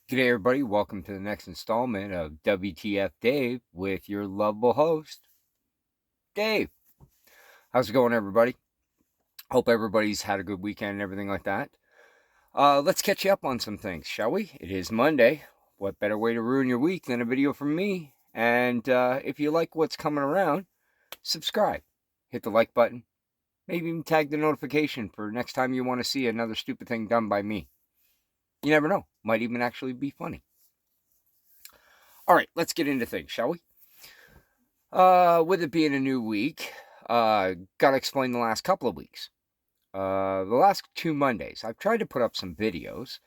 G'day, everybody. Welcome to the next installment of WTF Dave with your lovable host, Dave. How's it going, everybody? Hope everybody's had a good weekend and everything like that. Let's catch you up on some things, shall we? It is Monday. What better way to ruin your week than a video from me? And if you like what's coming around, subscribe. Hit the like button. Maybe even tag the notification for next time you want to see another stupid thing done by me. You never know. Might even actually be funny. All right, let's get into things, shall we? With it being a new week, gotta explain the last couple of weeks. The last 2 Mondays, I've tried to put up some videos,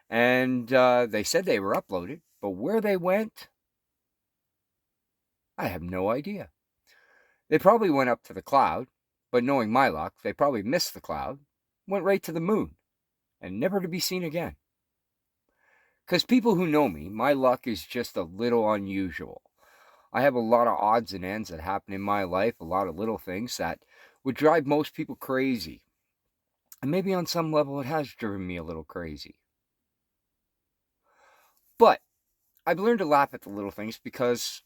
and they said they were uploaded, but where they went, I have no idea. They probably went up to the cloud, but knowing my luck, they probably missed the cloud, went right to the moon, and never to be seen again. Because people who know me, my luck is just a little unusual. I have a lot of odds and ends that happen in my life, a lot of little things that would drive most people crazy. And maybe on some level it has driven me a little crazy. But I've learned to laugh at the little things because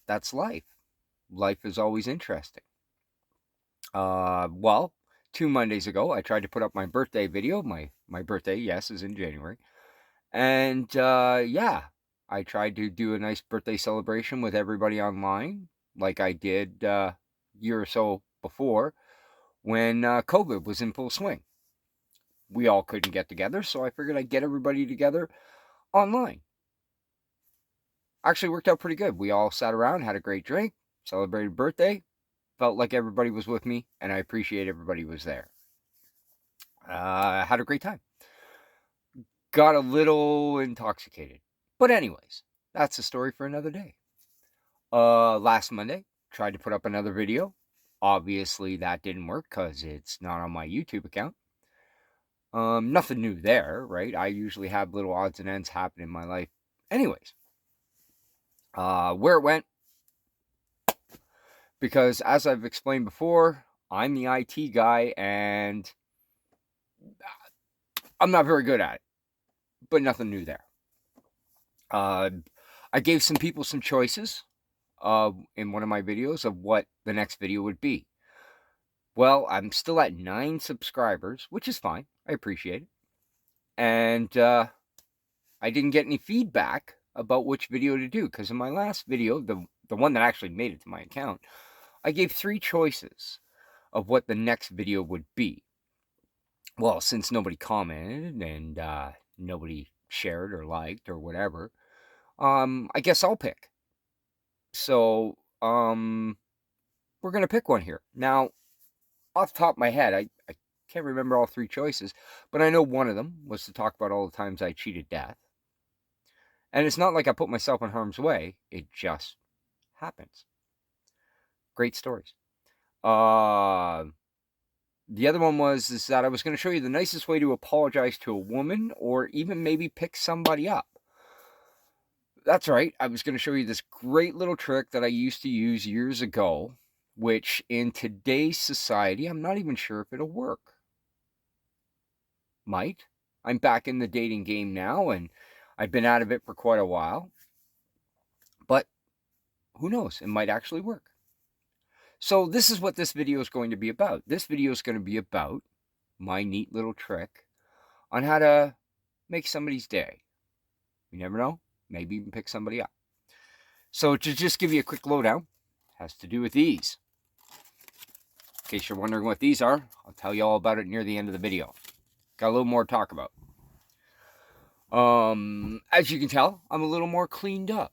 that's life. Life is always interesting. Well, 2 Mondays ago, I tried to put up my birthday video. My birthday, yes, is in January. And yeah, I tried to do a nice birthday celebration with everybody online, like I did a year or so before when COVID was in full swing. We all couldn't get together, so I figured I'd get everybody together online. Actually worked out pretty good. We all sat around, had a great drink, celebrated birthday, felt like everybody was with me, and I appreciate everybody was there. Had a great time. Got a little intoxicated. But anyways, that's a story for another day. Last Monday, tried to put up another video. Obviously, that didn't work because it's not on my YouTube account. Nothing new there, right? I usually have little odds and ends happen in my life. Anyways, where it went, because as I've explained before, I'm the IT guy and I'm not very good at it, but nothing new there. I gave some people some choices in one of my videos of what the next video would be. Well, I'm still at 9 subscribers, which is fine. I appreciate it. And I didn't get any feedback about which video to do, because in my last video, the one that actually made it to my account, I gave 3 choices of what the next video would be. Well, since nobody commented and nobody shared or liked or whatever, I guess I'll pick. So, we're going to pick one here. Now, off the top of my head, I can't remember all 3 choices, but I know one of them was to talk about all the times I cheated death. And it's not like I put myself in harm's way. It just happens. Great stories. The other one is that I was going to show you the nicest way to apologize to a woman or even maybe pick somebody up. That's right. I was going to show you this great little trick that I used to use years ago, which in today's society, I'm not even sure if it'll work. Might. I'm back in the dating game now, and I've been out of it for quite a while. But who knows? It might actually work. So this is what this video is going to be about. This video is going to be about my neat little trick on how to make somebody's day. You never know. Maybe even pick somebody up. So to just give you a quick lowdown, has to do with these. In case you're wondering what these are, I'll tell you all about it near the end of the video. Got a little more to talk about. As you can tell, I'm a little more cleaned up.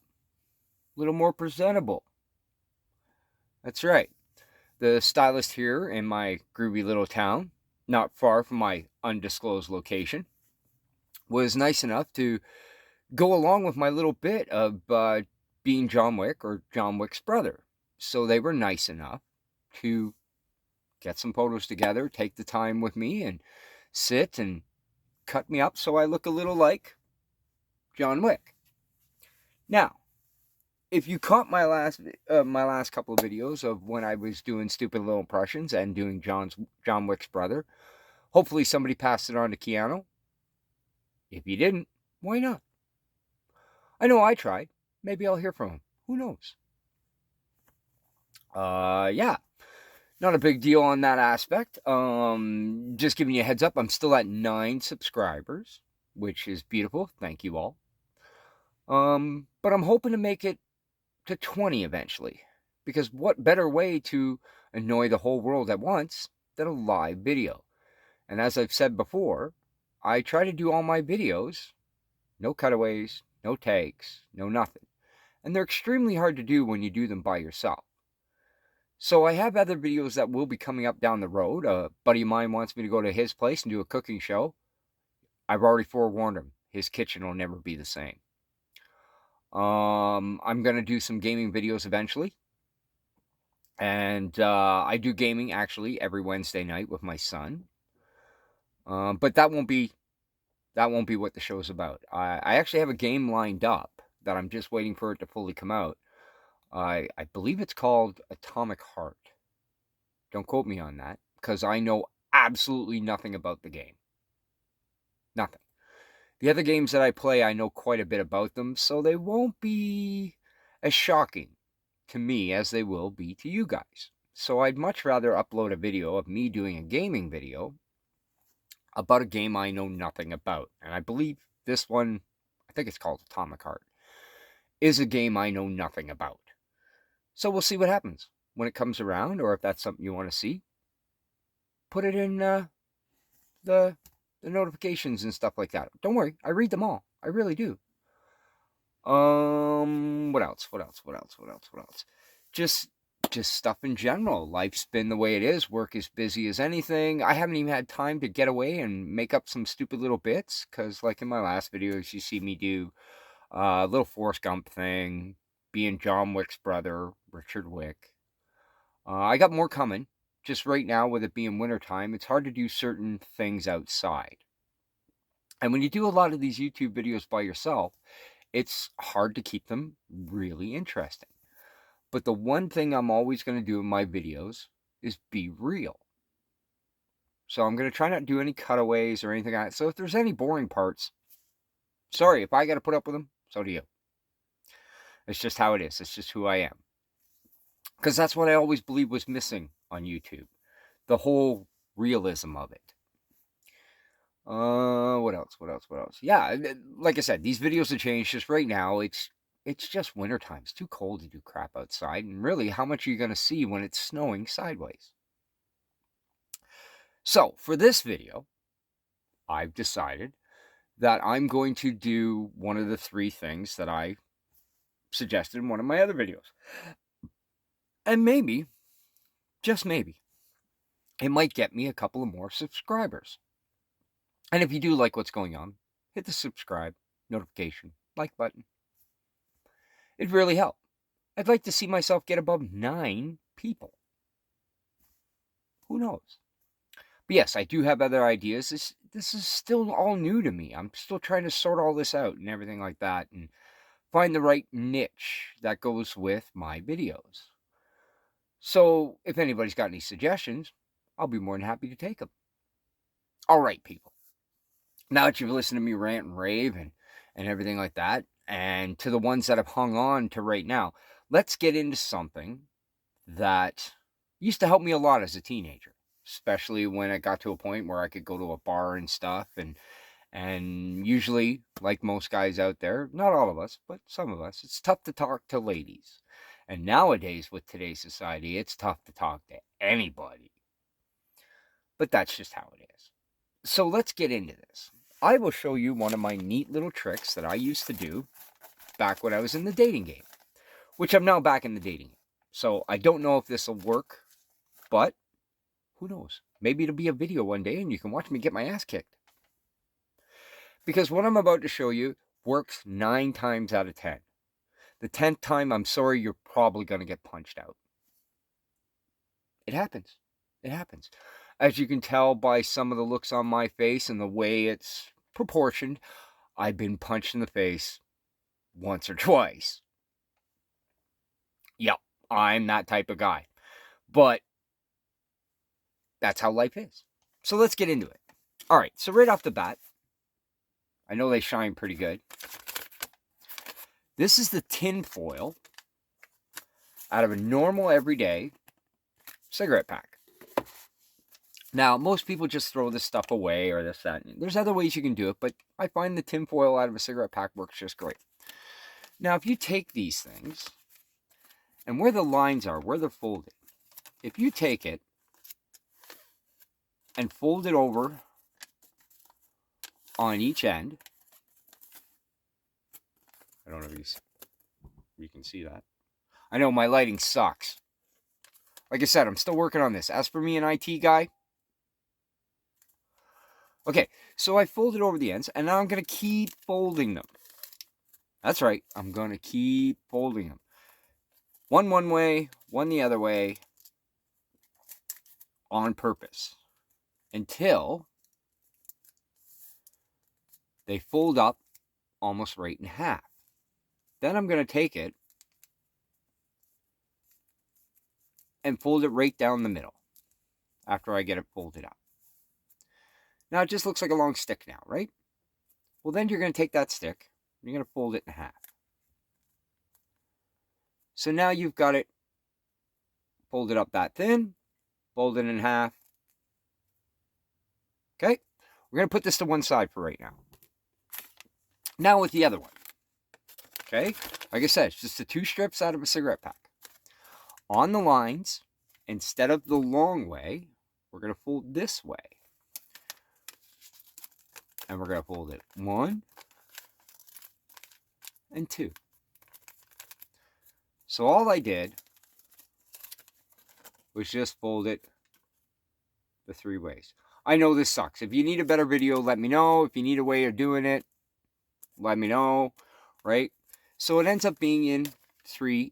A little more presentable. That's right. The stylist here in my groovy little town, not far from my undisclosed location, was nice enough to go along with my little bit of being John Wick or John Wick's brother. So they were nice enough to get some photos together, take the time with me, and sit and cut me up so I look a little like John Wick. Now, if you caught my last couple of videos of when I was doing stupid little impressions and doing John Wick's brother, hopefully somebody passed it on to Keanu. If you didn't, why not? I know I tried. Maybe I'll hear from him. Who knows? Yeah. Not a big deal on that aspect. Just giving you a heads up, I'm still at 9 subscribers, which is beautiful. Thank you all. But I'm hoping to make it to 20 eventually. Because what better way to annoy the whole world at once than a live video? And as I've said before, I try to do all my videos, no cutaways, no takes, no nothing. And they're extremely hard to do when you do them by yourself. So I have other videos that will be coming up down the road. A buddy of mine wants me to go to his place and do a cooking show. I've already forewarned him. His kitchen will never be the same. I'm going to do some gaming videos eventually. And I do gaming actually every Wednesday night with my son. But that won't be what the show's about. I actually have a game lined up that I'm just waiting for it to fully come out. I believe it's called Atomic Heart. Don't quote me on that, because I know absolutely nothing about the game. Nothing. The other games that I play, I know quite a bit about them, so they won't be as shocking to me as they will be to you guys. So I'd much rather upload a video of me doing a gaming video about a game I know nothing about. And I believe this one, I think it's called Atomic Heart, is a game I know nothing about. So we'll see what happens when it comes around, or if that's something you want to see. Put it in the notifications and stuff like that. Don't worry, I read them all. I really do. What else? Just stuff in general. Life's been the way it is. Work is busy as anything. I haven't even had time to get away and make up some stupid little bits, because like in my last videos, you see me do a little Forrest Gump thing, being John Wick's brother, Richard Wick. I got more coming. Just right now, with it being wintertime, it's hard to do certain things outside. And when you do a lot of these YouTube videos by yourself, it's hard to keep them really interesting. But the one thing I'm always going to do in my videos is be real. So I'm going to try not to do any cutaways or anything like that. So if there's any boring parts, sorry, if I got to put up with them, so do you. It's just how it is. It's just who I am. Because that's what I always believed was missing on YouTube. The whole realism of it. What else? Yeah, like I said, these videos have changed. Just right now, it's just wintertime. It's too cold to do crap outside. And really, how much are you going to see when it's snowing sideways? So, for this video, I've decided that I'm going to do one of the 3 things that I suggested in one of my other videos. And maybe, just maybe, it might get me a couple of more subscribers. And if you do like what's going on, hit the subscribe, notification, like button. It'd really help. I'd like to see myself get above 9 people. Who knows? But yes, I do have other ideas. This is still all new to me. I'm still trying to sort all this out and everything like that, and find the right niche that goes with my videos. So if anybody's got any suggestions, I'll be more than happy to take them. All right, people. Now that you've listened to me rant and rave and everything like that, and to the ones that have hung on to right now, let's get into something that used to help me a lot as a teenager, especially when it got to a point where I could go to a bar and stuff, and usually, like most guys out there, not all of us, but some of us, it's tough to talk to ladies. And nowadays, with today's society, it's tough to talk to anybody. But that's just how it is. So let's get into this. I will show you one of my neat little tricks that I used to do back when I was in the dating game, which I'm now back in the dating game. So I don't know if this will work, but who knows? Maybe it'll be a video one day and you can watch me get my ass kicked. Because what I'm about to show you works 9 times out of 10. The 10th time, I'm sorry, you're probably going to get punched out. It happens. It happens. As you can tell by some of the looks on my face and the way it's proportioned, I've been punched in the face once or twice. Yep, I'm that type of guy. But that's how life is. So let's get into it. All right, so right off the bat, I know they shine pretty good. This is the tin foil out of a normal everyday cigarette pack. Now, most people just throw this stuff away or this, that. There's other ways you can do it, but I find the tin foil out of a cigarette pack works just great. Now, if you take these things, and where the lines are, where they're folded, if you take it and fold it over on each end, I don't know if you can see that. I know my lighting sucks. Like I said, I'm still working on this. As for me, an IT guy. Okay, so I folded over the ends, and now I'm going to keep folding them. That's right, I'm going to keep folding them. One way, one the other way, on purpose. Until they fold up almost right in half. Then I'm going to take it and fold it right down the middle after I get it folded up. Now it just looks like a long stick now, right? Well, then you're going to take that stick and you're going to fold it in half. So now you've got it folded up that thin, folded in half. Okay? We're going to put this to one side for right now. Now with the other one. Okay? Like I said, it's just the 2 strips out of a cigarette pack. On the lines, instead of the long way, we're going to fold this way. And we're going to fold it 1 and 2. So all I did was just fold it the 3 ways. I know this sucks. If you need a better video, let me know. If you need a way of doing it, let me know, right? So it ends up being in 3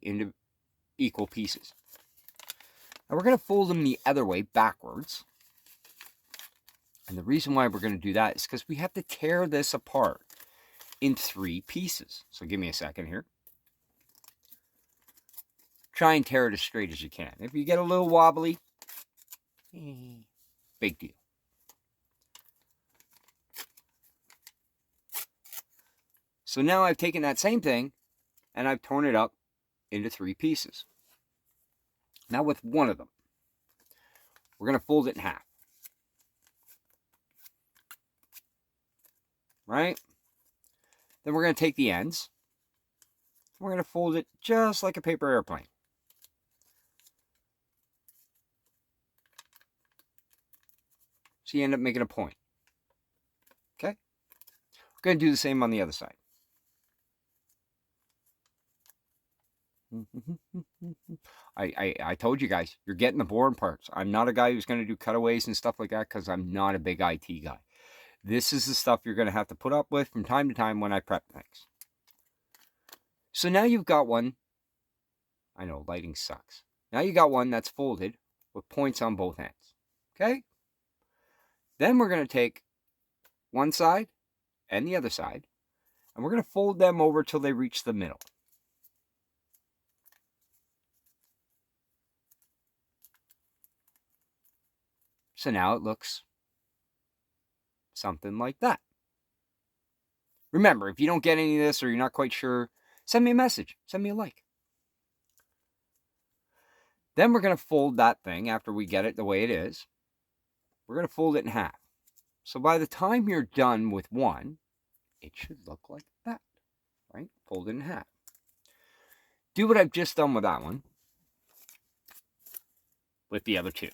equal pieces. Now we're going to fold them the other way, backwards. And the reason why we're going to do that is because we have to tear this apart in 3 pieces. So give me a second here. Try and tear it as straight as you can. If you get a little wobbly, big deal. So now I've taken that same thing and I've torn it up into 3 pieces. Now with one of them, we're going to fold it in half. Right? Then we're going to take the ends. We're going to fold it just like a paper airplane. So you end up making a point. Okay? We're going to do the same on the other side. I told you guys, you're getting the boring parts. I'm not a guy who's going to do cutaways and stuff like that because I'm not a big IT guy. This is the stuff you're going to have to put up with from time to time when I prep things. So now you've got one. I know, lighting sucks. Now you got one that's folded with points on both ends. Okay? Then we're going to take one side and the other side, and we're going to fold them over till they reach the middle. So now it looks something like that. Remember, if you don't get any of this or you're not quite sure, send me a message. Send me a like. Then we're going to fold that thing after we get it the way it is. We're going to fold it in half. So by the time you're done with one, it should look like that, right? Fold it in half. Do what I've just done with that one with the other 2.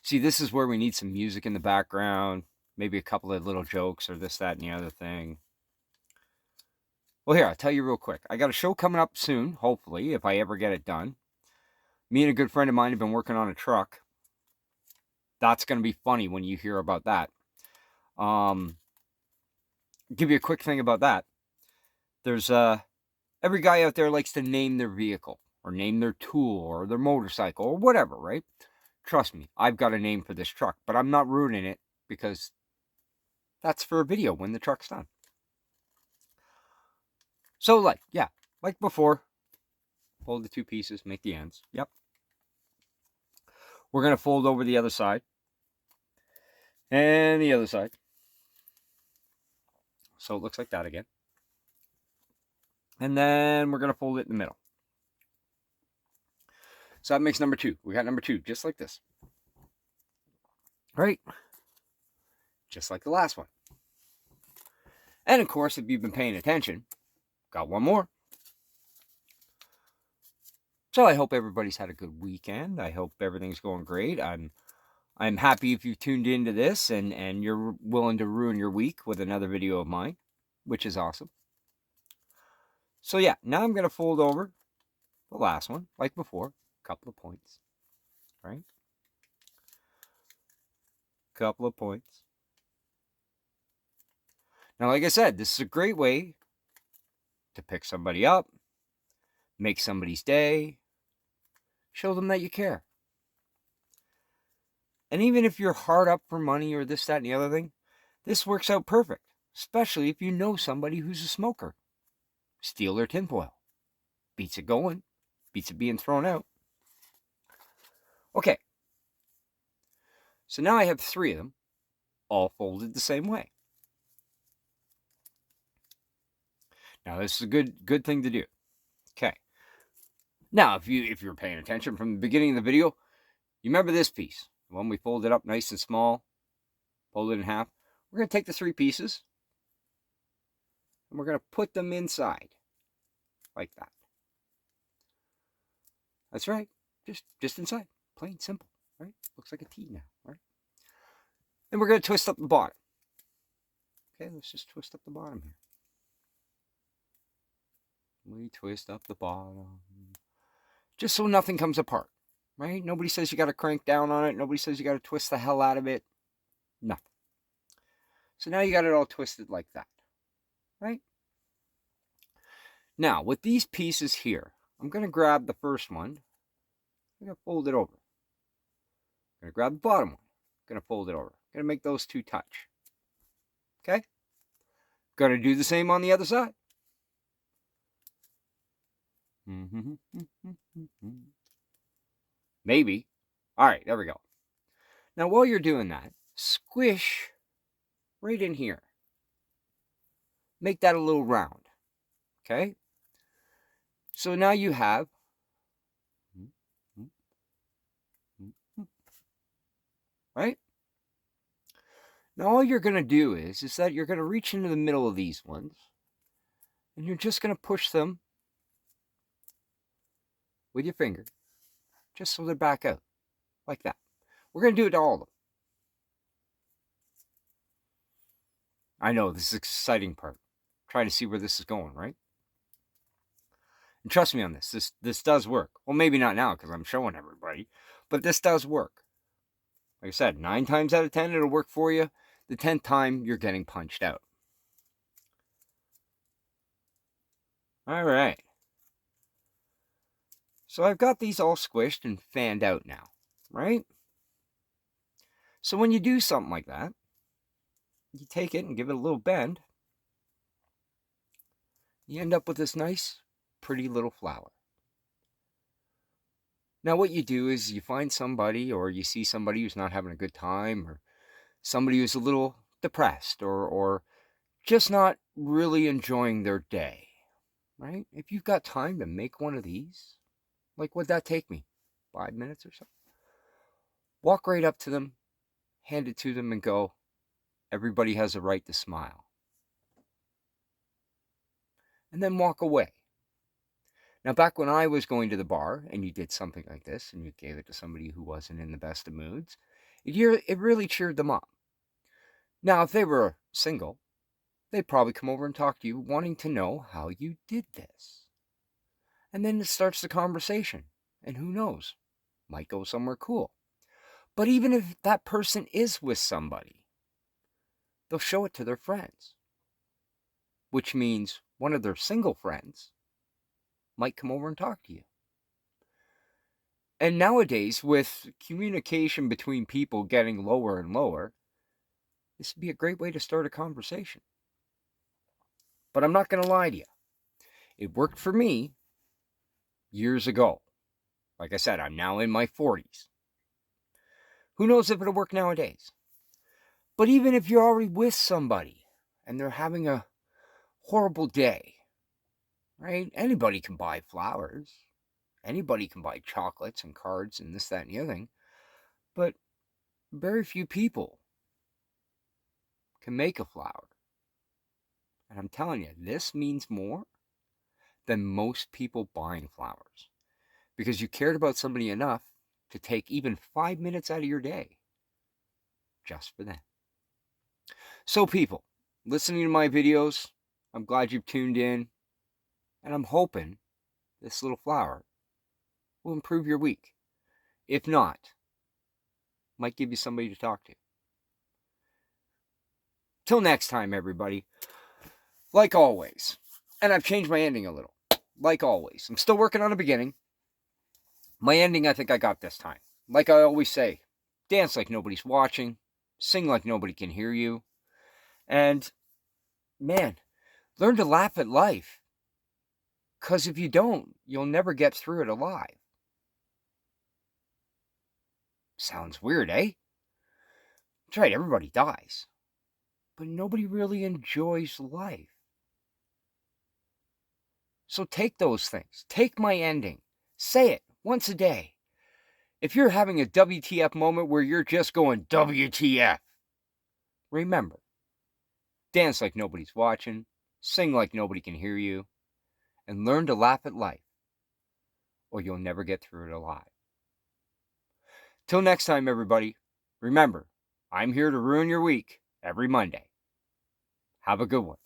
See, this is where we need some music in the background, maybe a couple of little jokes or this, that, and the other thing. Well, here, I'll tell you real quick. I got a show coming up soon, hopefully, if I ever get it done. Me and a good friend of mine have been working on a truck. That's going to be funny when you hear about that. Give you a quick thing about that. There's every guy out there likes to name their vehicle or name their tool or their motorcycle or whatever, right? Trust me, I've got a name for this truck, but I'm not ruining it because that's for a video when the truck's done. So like before, fold the 2 pieces, make the ends. Yep. We're going to fold over the other side and the other side. So it looks like that again. And then we're going to fold it in the middle. So that makes number 2. We got number 2, just like this. Right? Just like the last one. And of course, if you've been paying attention, got one more. So I hope everybody's had a good weekend. I hope everything's going great. I'm happy if you've tuned into this and you're willing to ruin your week with another video of mine, which is awesome. So yeah, now I'm going to fold over the last one, like before, a couple of points, right? Couple of points. Now, like I said, this is a great way to pick somebody up, make somebody's day, show them that you care. And even if you're hard up for money or this, that, and the other thing, this works out perfect, especially if you know somebody who's a smoker. Steal their tinfoil. Beats it going. Beats it being thrown out. Okay. So now I have 3 of them, all folded the same way. Now this is a good thing to do. Okay. Now, if you're paying attention from the beginning of the video, you remember this piece. The one we folded up nice and small, fold it in half. We're going to take the 3 pieces, and we're going to put them inside, like that. That's right, just inside, plain simple, right? Looks like a T now, right? And we're going to twist up the bottom. Okay, let's just twist up the bottom here. We twist up the bottom, just so nothing comes apart, right? Nobody says you got to crank down on it. Nobody says you got to twist the hell out of it. Nothing. So now you got it all twisted like that, right? Now, with these pieces here, I'm going to grab the first one. I'm going to fold it over. I'm going to grab the bottom one. I'm going to fold it over. I'm going to make those 2 touch. Okay? Going to do the same on the other side. Maybe. All right, there we go. Now, while you're doing that, squish right in here. Make that a little round. Okay? So now you have right? Now all you're going to do is that you're going to reach into the middle of these ones, and you're just going to push them with your finger, just so they're back out, like that. We're going to do it to all of them. I know, this is the exciting part. Trying to see where this is going, right? And trust me on this. This does work. Well, maybe not now because I'm showing everybody, but this does work. Like I said, 9 times out of 10, it'll work for you. The 10th time, you're getting punched out. All right. So I've got these all squished and fanned out now, right? So when you do something like that, you take it and give it a little bend. You end up with this nice, pretty little flower. Now what you do is you find somebody, or you see somebody who's not having a good time, or somebody who's a little depressed, or just not really enjoying their day, right? If you've got time to make one of these, like, what'd that take me? 5 minutes or so? Walk right up to them, hand it to them, and go, everybody has a right to smile. And then walk away. Now, back when I was going to the bar and you did something like this and you gave it to somebody who wasn't in the best of moods, it really cheered them up. Now, if they were single, they'd probably come over and talk to you, wanting to know how you did this. And then it starts the conversation. And who knows, might go somewhere cool. But even if that person is with somebody, they'll show it to their friends. Which means one of their single friends might come over and talk to you. And nowadays, with communication between people getting lower and lower, this would be a great way to start a conversation. But I'm not going to lie to you. It worked for me years ago. Like I said, I'm now in my 40s. Who knows if it'll work nowadays? But even if you're already with somebody and they're having a horrible day, right? Anybody can buy flowers. Anybody can buy chocolates and cards and this, that, and the other thing. But very few people can make a flower. And I'm telling you, this means more than most people buying flowers. Because you cared about somebody enough to take even 5 minutes out of your day just for them. So people, listening to my videos, I'm glad you've tuned in. And I'm hoping this little flower will improve your week. If not, might give you somebody to talk to. Till next time, everybody. Like always, and I've changed my ending a little. Like always, I'm still working on the beginning. My ending, I think I got this time. Like I always say, dance like nobody's watching, sing like nobody can hear you, and man, learn to laugh at life. Because if you don't, you'll never get through it alive. Sounds weird, eh? That's right, everybody dies. But nobody really enjoys life. So take those things. Take my ending. Say it once a day. If you're having a WTF moment where you're just going WTF, remember, dance like nobody's watching, sing like nobody can hear you, and learn to laugh at life, or you'll never get through it alive. Till next time, everybody, remember, I'm here to ruin your week every Monday. Have a good one.